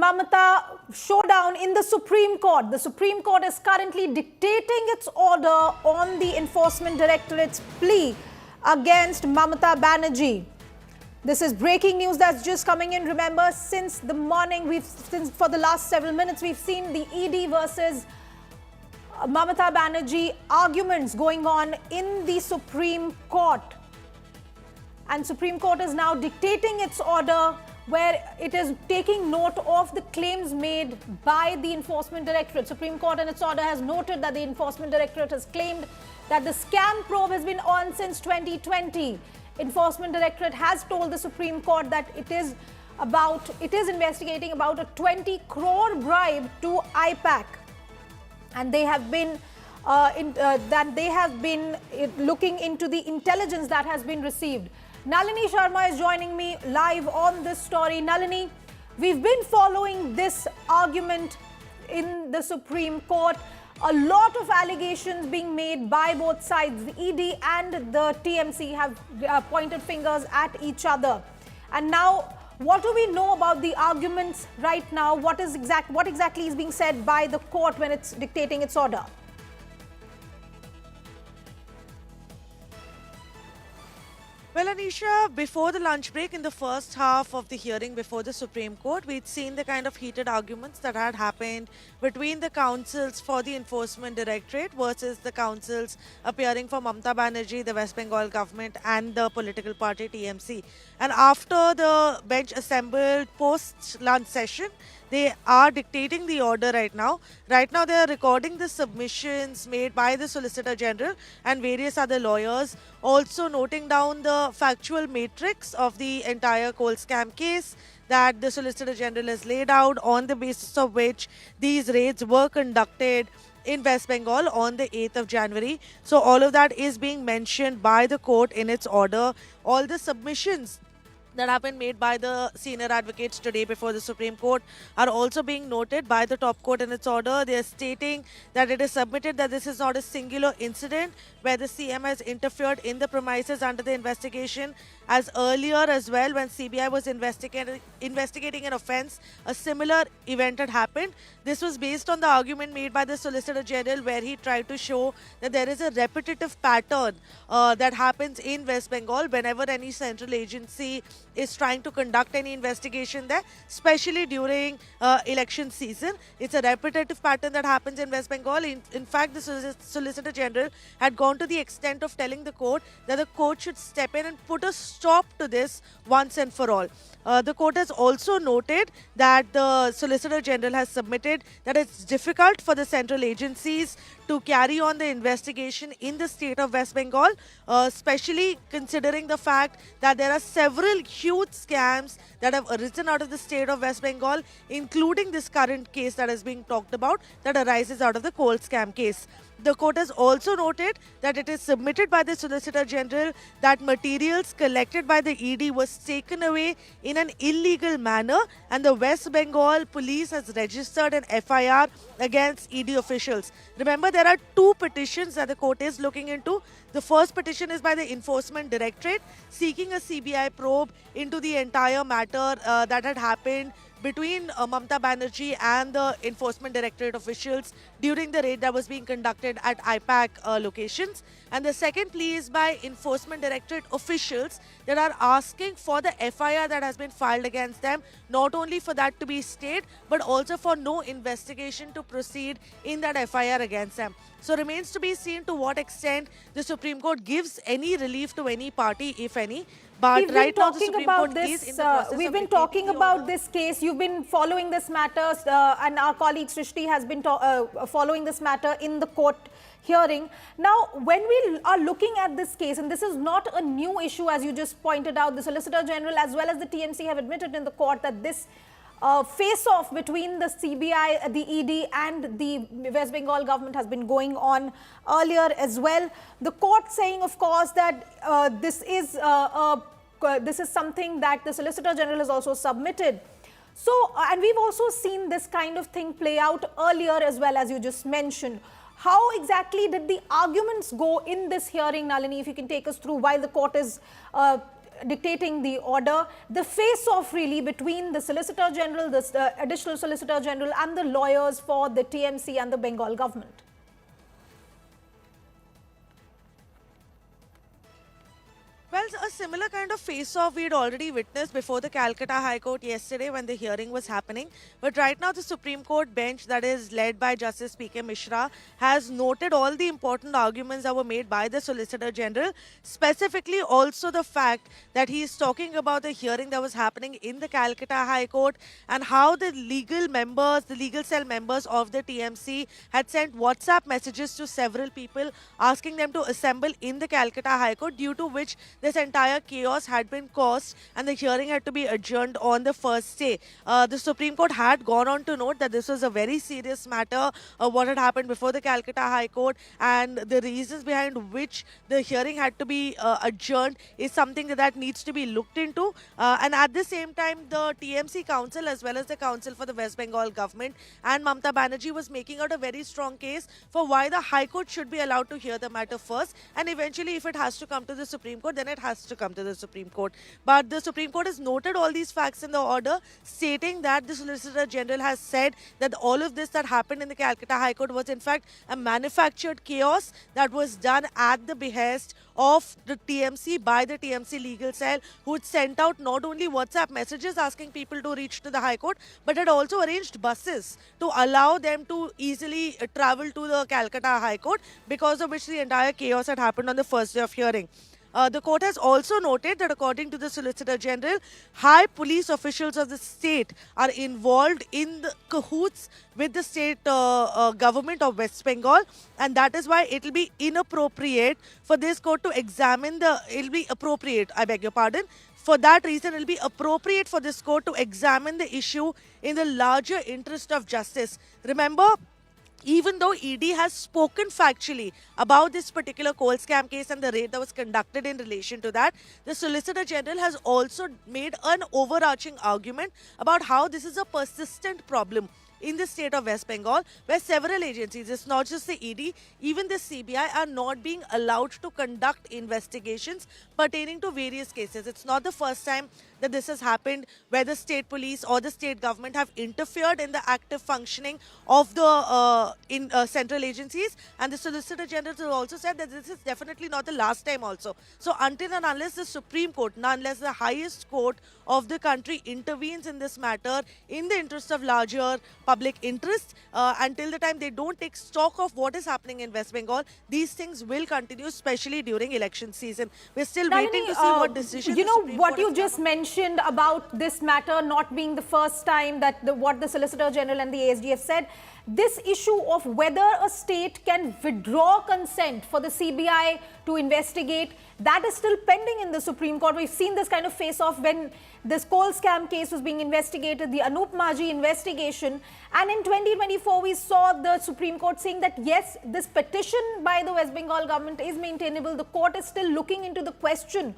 Mamata showdown in the Supreme Court. The Supreme Court is currently dictating its order on the Enforcement Directorate's plea against Mamata Banerjee. This is breaking news that's just coming in. Remember, since the morning, for the last several minutes, we've seen the ED versus Mamata Banerjee arguments going on in the Supreme Court. And Supreme Court is now dictating its order, where it is taking note of the claims made by the Enforcement Directorate. Supreme Court in its order has noted that the Enforcement Directorate has claimed that the scam probe has been on since 2020. Enforcement Directorate has told the Supreme Court that it is investigating about a 20 crore bribe to IPAC, and they have been looking into the intelligence that has been received. Nalini Sharma is joining me live on this story. Nalini, we've been following this argument in the Supreme Court. A lot of allegations being made by both sides. The ED and the TMC have pointed fingers at each other. And now, what do we know about the arguments right now? What exactly is being said by the court when it's dictating its order? Well, Anisha, before the lunch break in the first half of the hearing before the Supreme Court, we'd seen the kind of heated arguments that had happened between the counsels for the Enforcement Directorate versus the counsels appearing for Mamata Banerjee, the West Bengal government, and the political party TMC. And after the bench assembled post-lunch session, they are dictating the order right now. Right now, they are recording the submissions made by the Solicitor General and various other lawyers, also noting down the factual matrix of the entire coal scam case that the Solicitor General has laid out, on the basis of which these raids were conducted in West Bengal on the 8th of January. So all of that is being mentioned by the court in its order. All the submissions that have been made by the senior advocates today before the Supreme Court are also being noted by the top court in its order. They are stating that it is submitted that this is not a singular incident where the CM has interfered in the premises under the investigation, as earlier as well when CBI was investigating an offence, a similar event had happened. This was based on the argument made by the Solicitor General, where he tried to show that there is a repetitive pattern that happens in West Bengal whenever any central agency is trying to conduct any investigation there, especially during election season. It's a repetitive pattern that happens in West Bengal. In fact, the Solicitor General had gone to the extent of telling the court that the court should step in and put a stop to this once and for all. The court has also noted that the Solicitor General has submitted that it's difficult for the central agencies to carry on the investigation in the state of West Bengal, especially considering the fact that there are several huge scams that have arisen out of the state of West Bengal, including this current case that is being talked about that arises out of the coal scam case. The court has also noted that it is submitted by the Solicitor General that materials collected by the ED was taken away in an illegal manner, and the West Bengal police has registered an FIR against ED officials. Remember, there are two petitions that the court is looking into. The first petition is by the Enforcement Directorate seeking a CBI probe into the entire matter that had happened between Mamata Banerjee and the Enforcement Directorate officials during the raid that was being conducted at IPAC locations. And the second plea is by Enforcement Directorate officials that are asking for the FIR that has been filed against them, not only for that to be stayed, but also for no investigation to proceed in that FIR against them. So remains to be seen to what extent the Supreme Court gives any relief to any party, if any. But right now, the Supreme Court is in the process we've been talking about this case. You've been following this matter, and our colleague Srishti has been following this matter in the court hearing. Now, when we are looking at this case, and this is not a new issue, as you just pointed out, the Solicitor General as well as the TMC have admitted in the court that this face-off between the CBI, the ED and the West Bengal government has been going on earlier as well. The court saying, of course, that this is something that the Solicitor General has also submitted. So, and we've also seen this kind of thing play out earlier as well, as you just mentioned. How exactly did the arguments go in this hearing, Nalini, if you can take us through while the court is dictating the order. The face-off really between the Solicitor General, the Additional Solicitor General and the lawyers for the TMC and the Bengal government. Well, a similar kind of face-off we'd already witnessed before the Calcutta High Court yesterday when the hearing was happening. But right now, the Supreme Court bench that is led by Justice P.K. Mishra has noted all the important arguments that were made by the Solicitor General, specifically also the fact that he is talking about the hearing that was happening in the Calcutta High Court and how the legal members, the legal cell members of the TMC had sent WhatsApp messages to several people asking them to assemble in the Calcutta High Court, due to which this entire chaos had been caused and the hearing had to be adjourned on the first day. The Supreme Court had gone on to note that this was a very serious matter, what had happened before the Calcutta High Court, and the reasons behind which the hearing had to be adjourned is something that needs to be looked into. And at the same time, the TMC Council as well as the Council for the West Bengal government and Mamata Banerjee was making out a very strong case for why the High Court should be allowed to hear the matter first, and eventually if it has to come to the Supreme Court, then it has to come to the Supreme Court. But the Supreme Court has noted all these facts in the order, stating that the Solicitor General has said that all of this that happened in the Calcutta High Court was in fact a manufactured chaos that was done at the behest of the TMC by the TMC legal cell, who had sent out not only WhatsApp messages asking people to reach to the High Court, but had also arranged buses to allow them to easily travel to the Calcutta High Court, because of which the entire chaos had happened on the first day of hearing. The court has also noted that according to the Solicitor General, high police officials of the state are involved in the cahoots with the state government of West Bengal, and that is why it will be inappropriate for this court to examine it will be appropriate, I beg your pardon. For that reason, it will be appropriate for this court to examine the issue in the larger interest of justice. Remember, even though ED has spoken factually about this particular coal scam case and the raid that was conducted in relation to that, the Solicitor General has also made an overarching argument about how this is a persistent problem in the state of West Bengal, where several agencies, it's not just the ED, even the CBI, are not being allowed to conduct investigations pertaining to various cases. It's not the first time that this has happened, where the state police or the state government have interfered in the active functioning of the central agencies. And the Solicitor General has also said that this is definitely not the last time also. So until and unless the Supreme Court, unless the highest court of the country intervenes in this matter in the interest of larger public interest, until the time they don't take stock of what is happening in West Bengal, these things will continue, especially during election season. We're still waiting to see what decision you the know Supreme what Court you has just mentioned about this matter not being the first time that what the Solicitor General and the ASDF said. This issue of whether a state can withdraw consent for the CBI to investigate, that is still pending in the Supreme Court. We've seen this kind of face-off when this coal scam case was being investigated, the Anup Maji investigation. And in 2024, we saw the Supreme Court saying that, yes, this petition by the West Bengal government is maintainable. The court is still looking into the question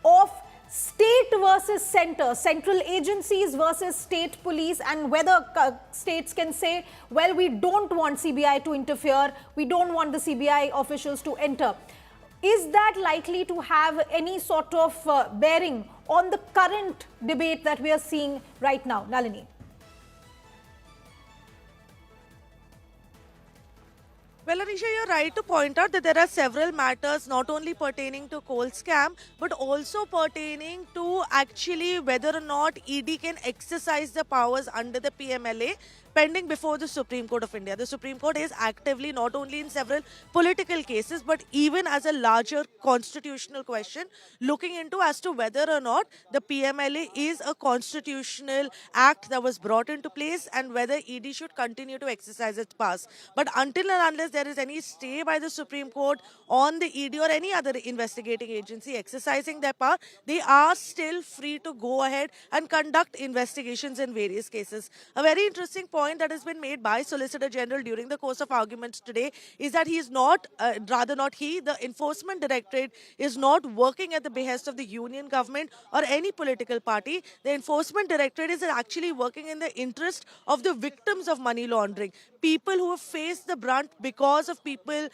of state versus center, central agencies versus state police, and whether states can say, well, we don't want CBI to interfere, we don't want the CBI officials to enter. Is that likely to have any sort of bearing on the current debate that we are seeing right now? Nalini. Well, Anisha, you're right to point out that there are several matters not only pertaining to coal scam, but also pertaining to actually whether or not ED can exercise the powers under the PMLA pending before the Supreme Court of India. The Supreme Court is actively not only in several political cases, but even as a larger constitutional question, looking into as to whether or not the PMLA is a constitutional act that was brought into place and whether ED should continue to exercise its powers. But until and unless there is any stay by the Supreme Court on the ED or any other investigating agency exercising their power, they are still free to go ahead and conduct investigations in various cases. A very interesting point that has been made by Solicitor General during the course of arguments today is that he is not, the Enforcement Directorate is not working at the behest of the union government or any political party. The Enforcement Directorate is actually working in the interest of the victims of money laundering, people who have faced the brunt because scores of people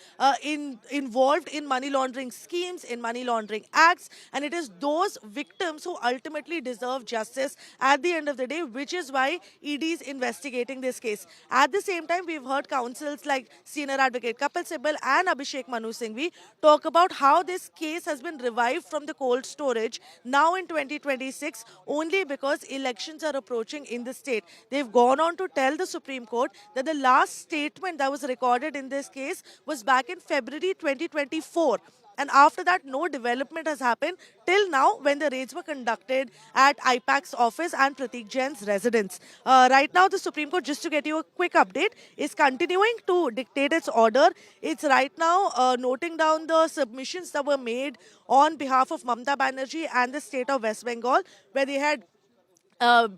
involved in money laundering schemes, in money laundering acts, and it is those victims who ultimately deserve justice at the end of the day, which is why ED is investigating this case. At the same time, we've heard counsels like senior advocate Kapil Sibal and Abhishek Manu Singhvi talk about how this case has been revived from the cold storage now in 2026 only because elections are approaching in the state. They've gone on to tell the Supreme Court that the last statement that was recorded in this case was back in February 2024. And after that, no development has happened till now when the raids were conducted at IPAC's office and Pratik Jain's residence. Right now, the Supreme Court, just to get you a quick update, is continuing to dictate its order. It's right now noting down the submissions that were made on behalf of Mamata Banerjee and the state of West Bengal, where they had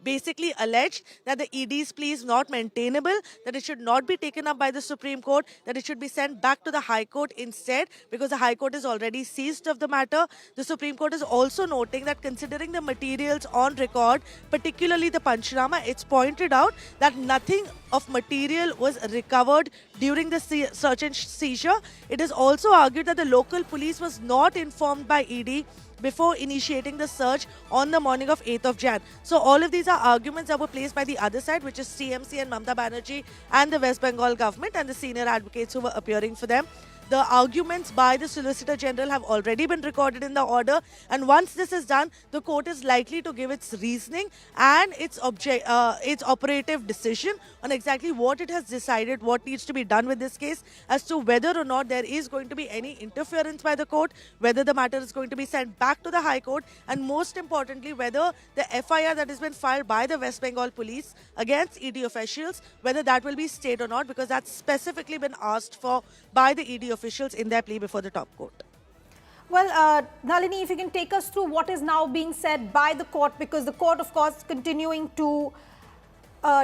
basically alleged that the ED's plea is not maintainable, that it should not be taken up by the Supreme Court, that it should be sent back to the High Court instead because the High Court is already seized of the matter. The Supreme Court is also noting that considering the materials on record, particularly the Panchnama, it's pointed out that nothing of material was recovered during the search and seizure. It is also argued that the local police was not informed by ED before initiating the search on the morning of 8th of Jan. So all of these are arguments that were placed by the other side, which is TMC and Mamata Banerjee and the West Bengal government and the senior advocates who were appearing for them. The arguments by the Solicitor General have already been recorded in the order, and once this is done, the court is likely to give its reasoning and its operative decision on exactly what it has decided, what needs to be done with this case, as to whether or not there is going to be any interference by the court, whether the matter is going to be sent back to the High Court, and most importantly, whether the FIR that has been filed by the West Bengal police against ED officials, whether that will be stayed or not, because that's specifically been asked for by the ED officials in their plea before the top court. Well, Nalini, if you can take us through what is now being said by the court, because the court, of course, continuing to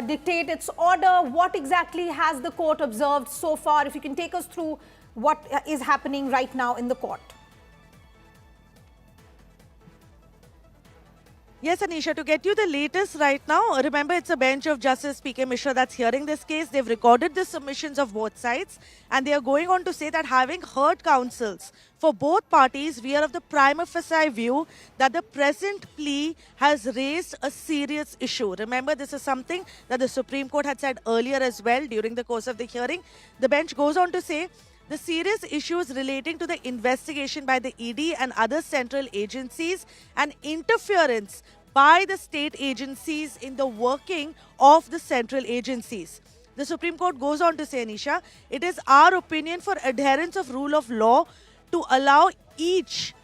dictate its order. What exactly has the court observed so far? If you can take us through what is happening right now in the court. Yes, Anisha, to get you the latest right now, remember it's a bench of Justice P.K. Mishra that's hearing this case. They've recorded the submissions of both sides, and they are going on to say that having heard counsels for both parties, we are of the prima facie view that the present plea has raised a serious issue. Remember, this is something that the Supreme Court had said earlier as well during the course of the hearing. The bench goes on to say, the serious issues relating to the investigation by the ED and other central agencies and interference by the state agencies in the working of the central agencies. The Supreme Court goes on to say, Anisha, it is our opinion for adherence of rule of law to allow each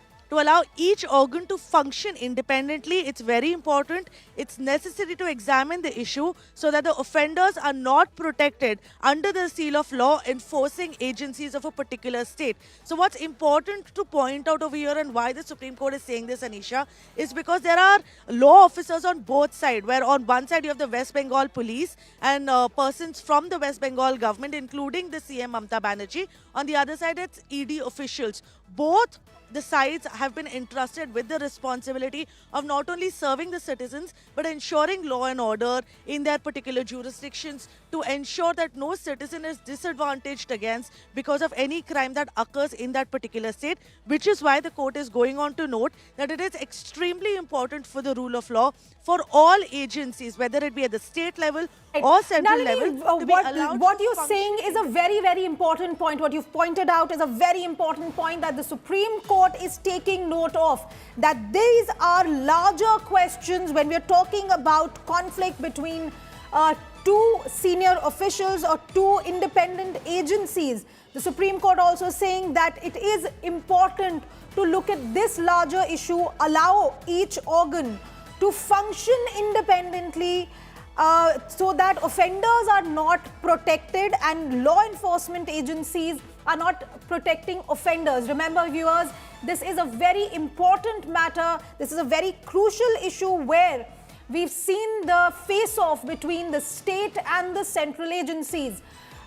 organ to function independently. It's very important. It's necessary to examine the issue so that the offenders are not protected under the seal of law enforcing agencies of a particular state. So what's important to point out over here, and why the Supreme Court is saying this, Anisha, is because there are law officers on both sides, where on one side you have the West Bengal police and persons from the West Bengal government, including the CM Mamata Banerjee. On the other side, it's ED officials. Both the sides have been entrusted with the responsibility of not only serving the citizens, but ensuring law and order in their particular jurisdictions, to ensure that no citizen is disadvantaged against because of any crime that occurs in that particular state, which is why the court is going on to note that it is extremely important for the rule of law for all agencies, whether it be at the state level or central Nalini, level, to be allowed what to you're function saying is a very, very important point. What you've pointed out is a very important point that the Supreme Court is taking note of, that these are larger questions when we're talking about conflict between two senior officials or two independent agencies. The Supreme Court also saying that it is important to look at this larger issue, allow each organ to function independently so that offenders are not protected and law enforcement agencies are not protecting offenders. Remember, viewers, this is a very important matter. This is a very crucial issue where we've seen the face-off between the state and the central agencies.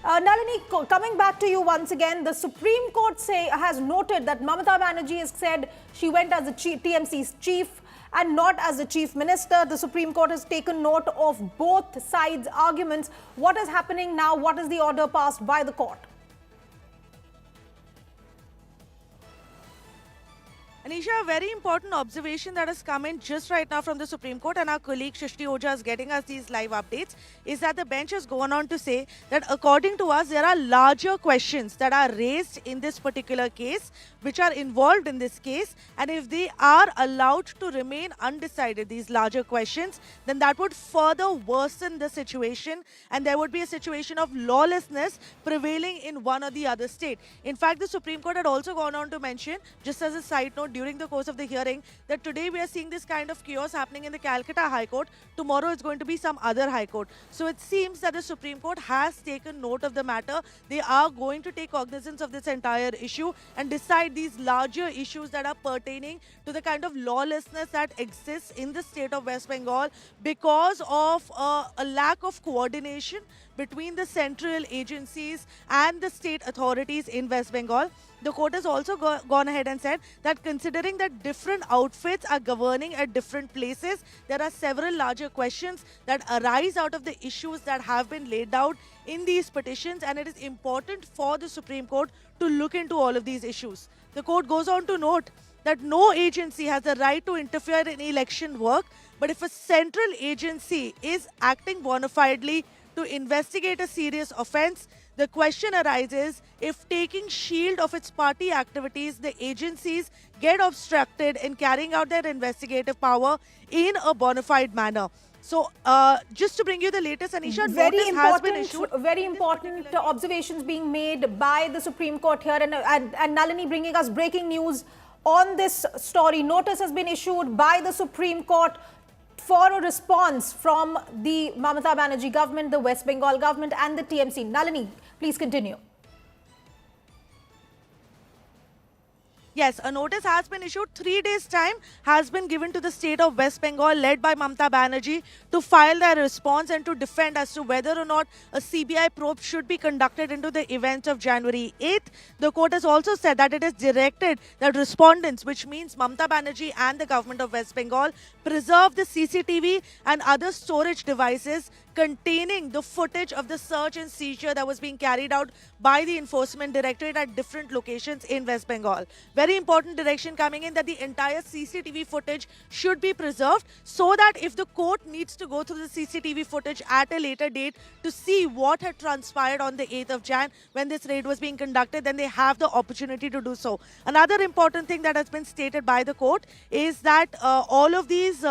Nalini, coming back to you once again, the Supreme Court has noted that Mamata Banerjee has said she went as the TMC's chief and not as the chief minister. The Supreme Court has taken note of both sides' arguments. What is happening now? What is the order passed by the court? Anisha, a very important observation that has come in just right now from the Supreme Court, and our colleague Shrishti Ojha is getting us these live updates, is that the bench has gone on to say that according to us, there are larger questions that are raised in this particular case, which are involved in this case, and if they are allowed to remain undecided, these larger questions, then that would further worsen the situation, and there would be a situation of lawlessness prevailing in one or the other state. In fact, the Supreme Court had also gone on to mention, just as a side note, during the course of the hearing, that today we are seeing this kind of chaos happening in the Calcutta High Court. Tomorrow it's going to be some other High Court. So it seems that the Supreme Court has taken note of the matter. They are going to take cognizance of this entire issue and decide these larger issues that are pertaining to the kind of lawlessness that exists in the state of West Bengal because of a lack of coordination between the central agencies and the state authorities in West Bengal. The court has also gone ahead and said that considering that different outfits are governing at different places, there are several larger questions that arise out of the issues that have been laid out in these petitions, and it is important for the Supreme Court to look into all of these issues. The court goes on to note that no agency has the right to interfere in election work, but if a central agency is acting bona fidely to investigate a serious offense, the question arises, if taking shield of its party activities, the agencies get obstructed in carrying out their investigative power in a bona fide manner. So, just to bring you the latest, Anisha, very important observations being made by the Supreme Court here, and Nalini bringing us breaking news on this story. Notice has been issued by the Supreme Court for a response from the Mamata Banerjee government, the West Bengal government and the TMC. Nalini, please continue. Yes, a notice has been issued. 3 days' time has been given to the state of West Bengal, led by Mamata Banerjee, to file their response and to defend as to whether or not a CBI probe should be conducted into the events of January 8th. The court has also said that it is directed that respondents, which means Mamata Banerjee and the government of West Bengal, preserve the CCTV and other storage devices containing the footage of the search and seizure that was being carried out by the Enforcement Directorate at different locations in West Bengal. Very important direction coming in that the entire CCTV footage should be preserved, so that if the court needs to go through the CCTV footage at a later date to see what had transpired on the 8th of Jan when this raid was being conducted, then they have the opportunity to do so. Another important thing that has been stated by the court is that all of these,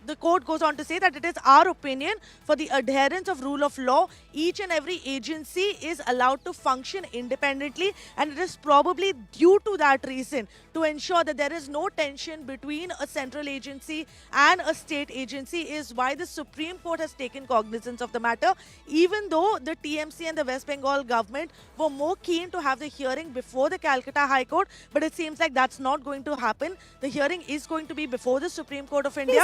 the court goes on to say that it is our opinion, for the adherence of rule of law, each and every agency is allowed to function independently, and it is probably due to that reason, to ensure that there is no tension between a central agency and a state agency, is why the Supreme Court has taken cognizance of the matter, even though the TMC and the West Bengal government were more keen to have the hearing before the Calcutta High Court, but it seems like that's not going to happen. The hearing is going to be before the Supreme Court of India.